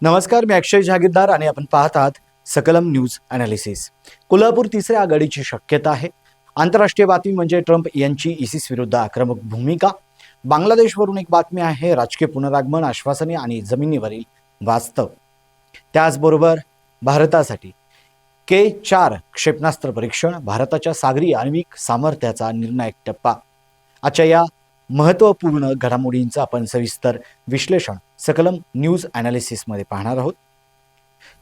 नमस्कार, मी अक्षय जागीरदार आणि आपण पाहत आहात सकलम न्यूज अनालिसिस। कोल्हापूर तिसऱ्या आघाडीची शक्यता आहे। आंतरराष्ट्रीय बातमी म्हणजे ट्रम्प यांची इसिस विरुद्ध आक्रमक भूमिका। बांगलादेशवरून एक बातमी आहे, राजकीय पुनरागमन, आश्वासने आणि जमिनीवरील वास्तव। त्याचबरोबर भारतासाठी K4 क्षेपणास्त्र परीक्षण, भारताच्या सागरी आण्विक सामर्थ्याचा निर्णायक टप्पा। आजच्या या महत्त्वपूर्ण घडामोडींचं आपण सविस्तर विश्लेषण सकलम न्यूज अनालिसिसमध्ये पाहणार आहोत।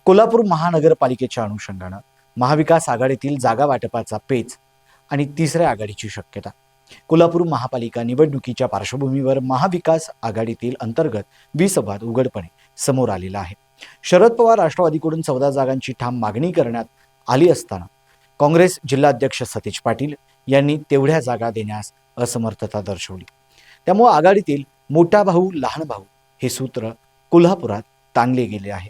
कोल्हापूर महानगरपालिकेच्या अनुषंगानं महाविकास आघाडीतील जागा वाटपाचा पेच आणि तिसऱ्या आघाडीची शक्यता। कोल्हापूर महापालिका निवडणुकीच्या पार्श्वभूमीवर महाविकास आघाडीतील अंतर्गत विसंवाद उघडपणे समोर आलेला आहे। शरद पवार राष्ट्रवादीकडून 14 जागांची ठाम मागणी करण्यात आली असताना काँग्रेस जिल्हाध्यक्ष सतीश पाटील यांनी तेवढ्या जागा देण्यास असमर्थता दर्शवली। त्यामुळे आघाडीतील मोठा भाऊ लहान भाऊ हे सूत्र कोल्हापुरात ताणले गेले आहे।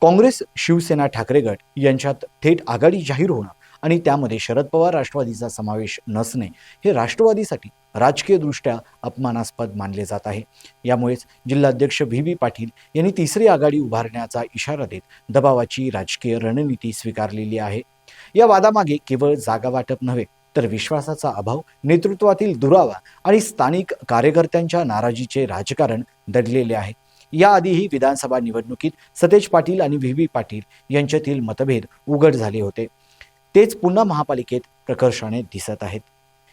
काँग्रेस शिवसेना ठाकरे गट यांच्यात थेट आघाडी जाहीर होणं आणि त्यामध्ये शरद पवार राष्ट्रवादीचा समावेश नसणे हे राष्ट्रवादीसाठी राजकीयदृष्ट्या अपमानास्पद मानले जात आहे। यामुळेच जिल्हाध्यक्ष VB पाटील यांनी तिसरी आघाडी उभारण्याचा इशारा देत दबावाची राजकीय रणनीती स्वीकारलेली आहे। या वादामागे केवळ जागा वाटप नव्हे तर विश्वासाचा अभाव, नेतृत्वातील दुरावा आणि स्थानिक कार्यकर्त्यांच्या नाराजीचे राजकारण दडलेले आहे। याआधीही विधानसभा निवडणुकीत सतेज पाटील आणि VB पाटील यांच्यातील मतभेद उघड झाले होते, तेच पुन्हा महापालिकेत प्रकर्षाने दिसत आहेत।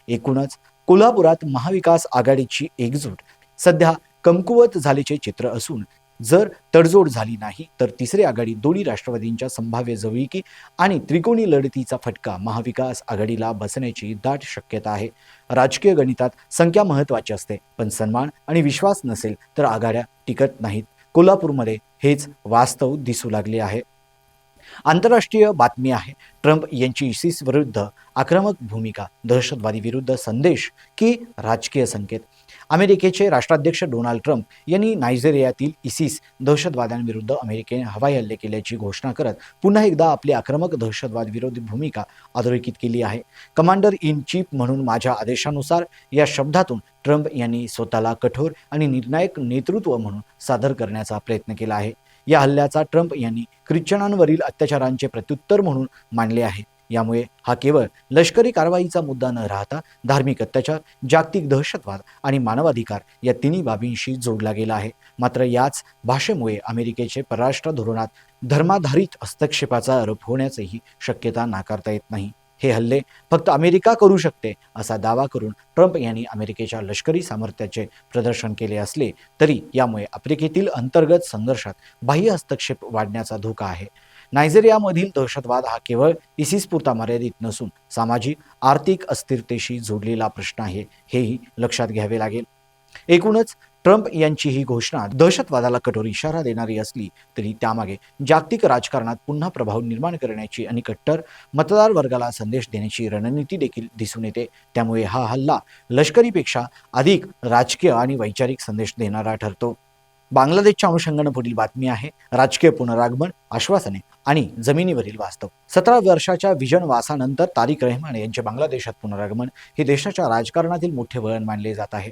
एकूणच कोल्हापुरात महाविकास आघाडीची एकजूट सध्या कमकुवत झाल्याचे चित्र असून जर तडजोड झाली नाही तर तिसरी आघाडी दोन्ही राष्ट्रवादींच्या संभाव्य जवळीकी आणि त्रिकोणी लढतीचा फटका महाविकास आघाडीला बसण्याची दाट शक्यता आहे। राजकीय गणितात संख्या महत्त्वाची असते, पण सन्मान आणि विश्वास नसेल तर आघाड्या टिकत नाहीत। कोल्हापूरमध्ये हेच वास्तव दिसू लागले आहे। आंतरराष्ट्रीय बातमी आहे, ट्रम्प यांची इसिस विरुद्ध आक्रमक भूमिका, दहशतवादी विरुद्ध संदेश की राजकीय संकेत। अमेरिकेचे राष्ट्राध्यक्ष डोनाल्ड ट्रम्प यांनी नायजेरियातील इसिस दहशतवाद्यांविरुद्ध अमेरिकेने हवाई हल्ले केल्याची घोषणा करत पुन्हा एकदा आपली आक्रमक दहशतवाद विरोधी भूमिका अधोरेखित केली आहे। कमांडर इन चीफ म्हणून माझ्या आदेशानुसार या शब्दातून ट्रम्प यांनी स्वतःला कठोर आणि निर्णायक नेतृत्व म्हणून सादर करण्याचा प्रयत्न केला आहे। या हल्ल्याचा ट्रम्प यांनी ख्रिश्चनांवरील अत्याचारांचे प्रत्युत्तर म्हणून मानले आहे। यामुळे हा केवळ लष्करी कारवाईचा मुद्दा न राहता धार्मिक अत्याचार, जागतिक दहशतवाद आणि मानवाधिकार या तिन्ही बाबींशी जोडला गेला आहे। मात्र याच भाषेमुळे अमेरिकेचे परराष्ट्र धोरणात धर्माधारित हस्तक्षेपाचा आरोप होण्याचीही शक्यता नाकारता येत नाही। हे हल्ले फक्त अमेरिका करू शकते असा दावा करून ट्रम्प यांनी अमेरिकेच्या लष्करी सामर्थ्याचे प्रदर्शन केले असले तरी यामुळे आफ्रिकेतील अंतर्गत संघर्षात बाह्य हस्तक्षेप वाढण्याचा धोका आहे। नायजेरियामधील दहशतवाद हा केवळ इसिसपुरता मर्यादित नसून सामाजिक आर्थिक अस्थिरतेशी जोडलेला प्रश्न आहे, हेही लक्षात घ्यावे लागेल। एकूणच ट्रम्प यांची ही घोषणा दहशतवादाला कठोर इशारा देणारी असली तरी त्यामागे जागतिक राजकारणात पुन्हा प्रभाव निर्माण करण्याची आणि कट्टर मतदार वर्गाला संदेश देण्याची रणनीती देखील दिसून येते। त्यामुळे हा हल्ला लष्करीपेक्षा अधिक राजकीय आणि वैचारिक संदेश देणारा ठरतो। बांगलादेशच्या अनुषंगाने पुढील बातमी आहे, राजकीय पुनरागमन, आश्वासने आणि जमिनीवरील वास्तव। 17 वर्षाच्या विजन वासानंतर तारिक रहमान यांचे बांगलादेशात पुनरागमन हे देशाच्या राजकारणातील मोठे वळण मानले जात आहे।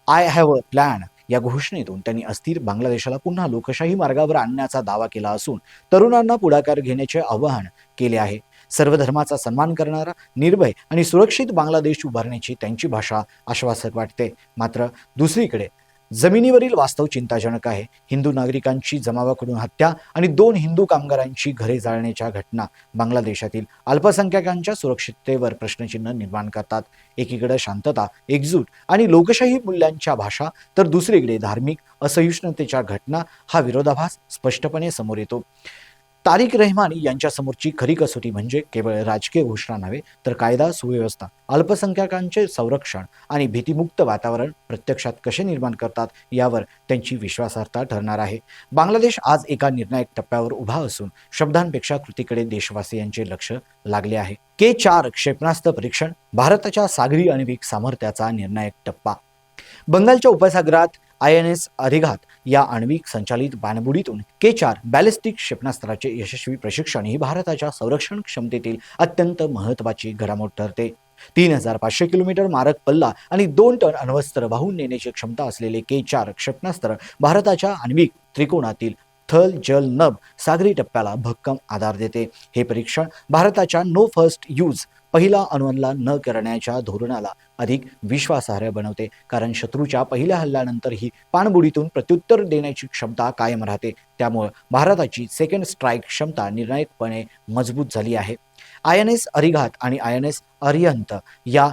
आय हॅव अ प्लॅन या घोषणेतून त्यांनी अस्थिर बांगलादेशाला पुन्हा लोकशाही मार्गावर आणण्याचा दावा केला असून तरुणांना पुढाकार घेण्याचे आवाहन केले आहे। सर्व धर्माचा सन्मान करणारा, निर्भय आणि सुरक्षित बांगलादेश उभारण्याची त्यांची भाषा आश्वासक वाटते। मात्र दुसरीकडे जमिनीवरील वास्तव चिंताजनक आहे। हिंदू नागरिकांची जमावाकडून हत्या आणि 2 हिंदू कामगारांची घरे जाळण्याच्या घटना बांगलादेशातील अल्पसंख्याकांच्या सुरक्षिततेवर प्रश्नचिन्ह निर्माण करतात। एकीकडे शांतता, एकजूट आणि लोकशाही मूल्यांच्या भाषा तर दुसरीकडे धार्मिक असहिष्णुतेच्या घटना, हा विरोधाभास स्पष्टपणे समोर येतो। तारिक रहमान यांच्या समोरची खरी कसोटी म्हणजे केवळ राजकीय घोषणा नव्हे तर कायदा, सुव्यवस्था, अल्पसंख्याकांचे संरक्षण आणि भीतीमुक्त वातावरण प्रत्यक्षात कसे निर्माण करतात यावर त्यांची विश्वासार्हता ठरणार आहे। बांगलादेश आज एका निर्णायक टप्प्यावर उभा असून शब्दांपेक्षा कृतीकडे देशवासियांचे लक्ष लागले आहे। K4 क्षेपणास्त्र परीक्षण, भारताच्या सागरी आण्विक सामर्थ्याचा निर्णायक टप्पा। बंगालच्या उपसागरात INS अरिघात या आण्विक संचालित पाणबुडीतून K4 बॅलिस्टिक क्षेपणास्त्राचे यशस्वी प्रशिक्षण ही भारताच्या संरक्षण क्षमतेतील अत्यंत महत्त्वाची घडामोड ठरते। 3500 किलोमीटर मारक पल्ला आणि 2 टन अण्वस्त्र वाहून नेण्याची क्षमता असलेले K4 क्षेपणास्त्र भारताच्या आण्विक त्रिकोणातील थल जल नभ सागरी टप्प्याला भक्कम आधार देते. हे परीक्षण भारताच्या नो फर्स्ट यूज पहिला अणुहल्ला न करण्याच्या धोरणाला अधिक विश्वासार्ह बनवते, कारण शत्रूच्या पहिल्या हल्ल्यानंतरही पाणबुडीतून प्रत्युत्तर देण्याची क्षमता कायम राहते. त्यामुळे भारताची सेकंड स्ट्राईक क्षमता निर्णायकपणे मजबूत झाली आहे. INS अरिघात आणि INS अरिहंत या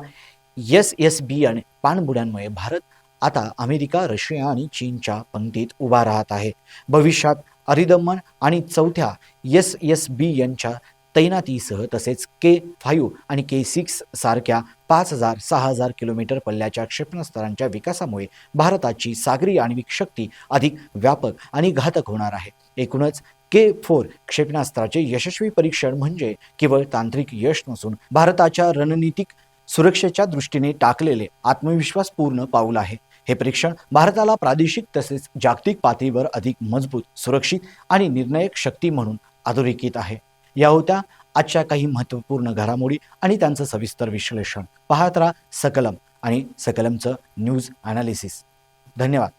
SSBN पाणबुड्यांमुळे भारत आता अमेरिका, रशिया आणि चीनच्या पंक्तीत उभा राहत आहे. भविष्यात अरिदमन आणि चौथ्या SSBNच्या तैनातीसह तसेच K5 आणि K6 सारख्या 5,000-6,000 किलोमीटर पल्ल्याच्या क्षेपणास्त्रांच्या विकासामुळे भारताची सागरी आण्विक शक्ती अधिक व्यापक आणि घातक होणार आहे. एकूणच K4 क्षेपणास्त्राचे यशस्वी परीक्षण म्हणजे केवळ तांत्रिक यश नसून भारताच्या रणनीतिक सुरक्षेच्या दृष्टीने टाकलेले आत्मविश्वासपूर्ण पाऊल आहे. हे परीक्षण भारताला प्रादेशिक तसेच जागतिक पातळीवर अधिक मजबूत, सुरक्षित आणि निर्णायक शक्ती म्हणून अधोरेखित आहे. या होत्या आजच्या काही महत्त्वपूर्ण घडामोडी आणि त्यांचं सविस्तर विश्लेषण. पाहत राहा सकलम आणि सकलमचं न्यूज ॲनालिसिस. धन्यवाद.